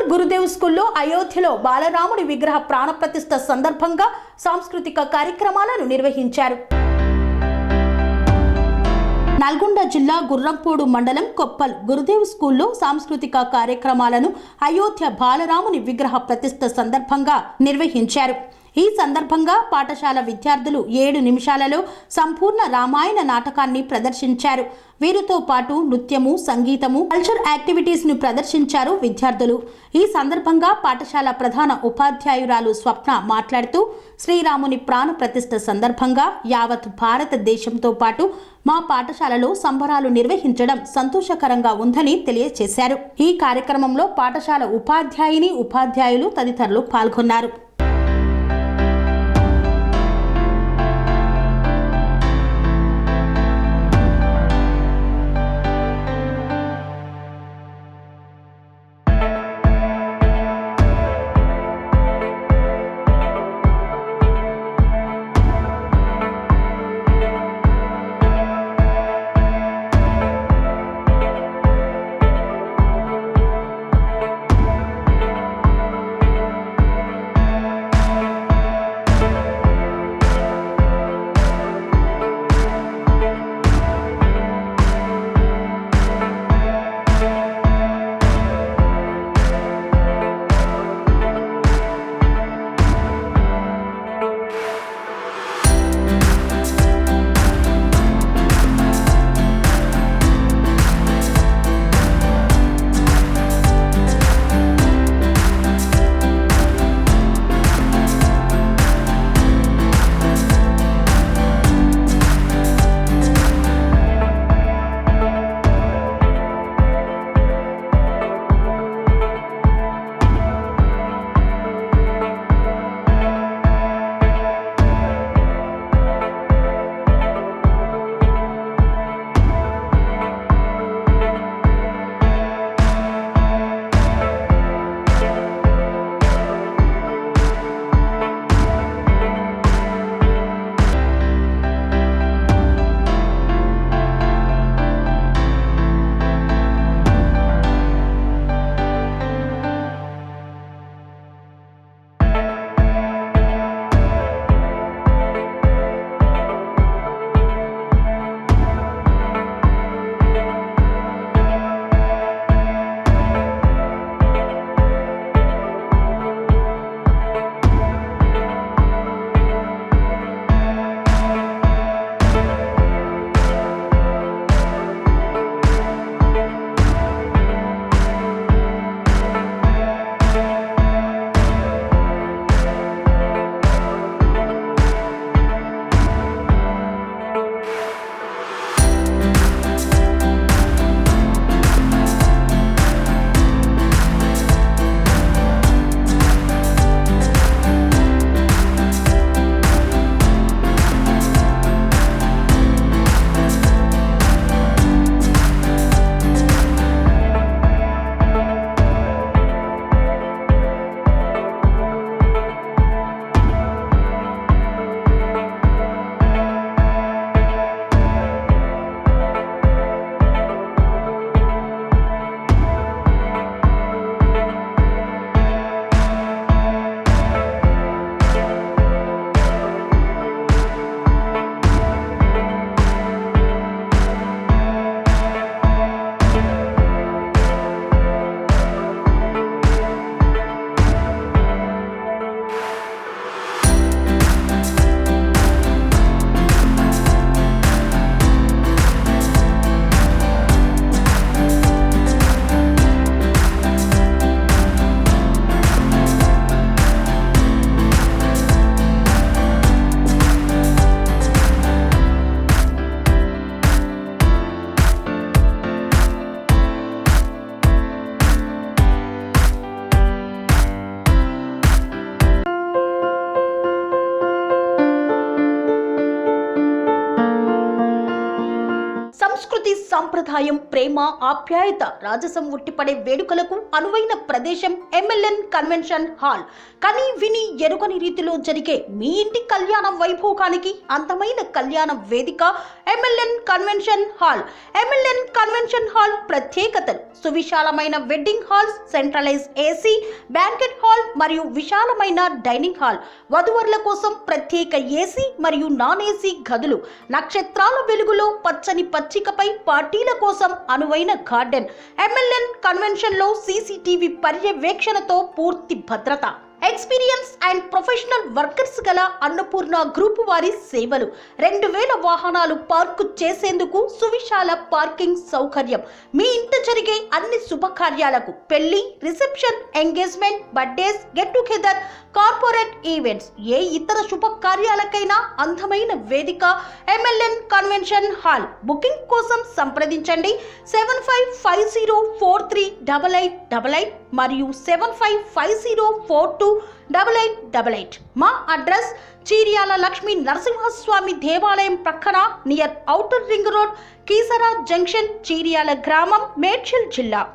కొప్పల్ గురుదేవ్ స్కూల్లో అయోధ్యలో బాలరాముడి విగ్రహ ప్రాణప్రతిష్ఠ సందర్భంగా సాంస్కృతిక కార్యక్రమాలను నిర్వహించారు. నల్గొండ జిల్లా గుర్రంపూడు మండలం కొప్పల్ గురుదేవ్ స్కూల్లో సాంస్కృతిక కార్యక్రమాలను అయోధ్య బాలరాముని విగ్రహ ప్రతిష్ఠ సందర్భంగా నిర్వహించారు. ఈ సందర్భంగా పాఠశాల విద్యార్థులు 7 నిమిషాలలో సంపూర్ణ రామాయణ నాటకాన్ని ప్రదర్శించారు. వీరితో పాటు నృత్యము, సంగీతము, కల్చర్ యాక్టివిటీస్ ను ప్రదర్శించారు విద్యార్థులు. ఈ సందర్భంగా పాఠశాల ప్రధాన ఉపాధ్యాయురాలు స్వప్న మాట్లాడుతూ, శ్రీరాముని ప్రాణ ప్రతిష్ఠ సందర్భంగా యావత్ భారతదేశంతో పాటు మా పాఠశాలలో సంబరాలు నిర్వహించడం సంతోషకరంగా ఉందని తెలియజేశారు. ఈ కార్యక్రమంలో పాఠశాల ఉపాధ్యాయులు తదితరులు పాల్గొన్నారు. సంస్కృతి సంప్రదాయం, ప్రేమ, ఆప్యాయత, రాజసం ఉట్టిపడే వేడుకలకు అనువైన ప్రదేశం ఎంఎల్ఎన్ కన్వెన్షన్ హాల్. కని విని ఎరుగని రీతిలో జరిగే మీ ఇంటి కళ్యాణ వైభోగానికి అందమైన కళ్యాణ వేదిక MLN convention hall. MLN convention hall ప్రత్యేకతలు: సువిశాలమైన wedding halls, centralise AC, banquet hall మరియు విశాలమైన డైనింగ్ హాల్, వధువరుల కోసం ప్రత్యేక ఏసీ మరియు నాన్ ఏసీ గదులు, నక్షత్రాల వెలుగులో పచ్చని పచ్చికపై పార్టీల కోసం అనువైన గార్డెన్. ఎంఎల్ఎన్ కన్వెన్షన్ లో సీసీటీవీ పర్యవేక్షణతో పూర్తి భద్రత. ఎక్స్పీరియన్స్ అండ్ ప్రొఫెషనల్ వర్కర్స్ గల అన్నపూర్ణ గ్రూప్ వారి సేవలు. 2000 వాహనాలు పార్కు చేసేందుకు సువిశాల పార్కింగ్ సౌకర్యం. మీ ఇంట జరిగే అన్ని శుభకార్యాలకు, పెళ్లి, reception, engagement, birthdays, get together, corporate events, ఏ ఇతర శుభకార్యాలకైనా అందమైన వేదిక ఎంఎల్ఎన్ కన్వెన్షన్ హాల్. బుకింగ్ కోసం సంప్రదించండి 7550438888 మరియు 7550428888. మా అడ్రస్ చీర్యాల లక్ష్మీ నరసింహస్వామి దేవాలయం ప్రక్కన, near outer ring road, Keesara junction, Cheeryal గ్రామం, మేడ్చల్ జిల్లా.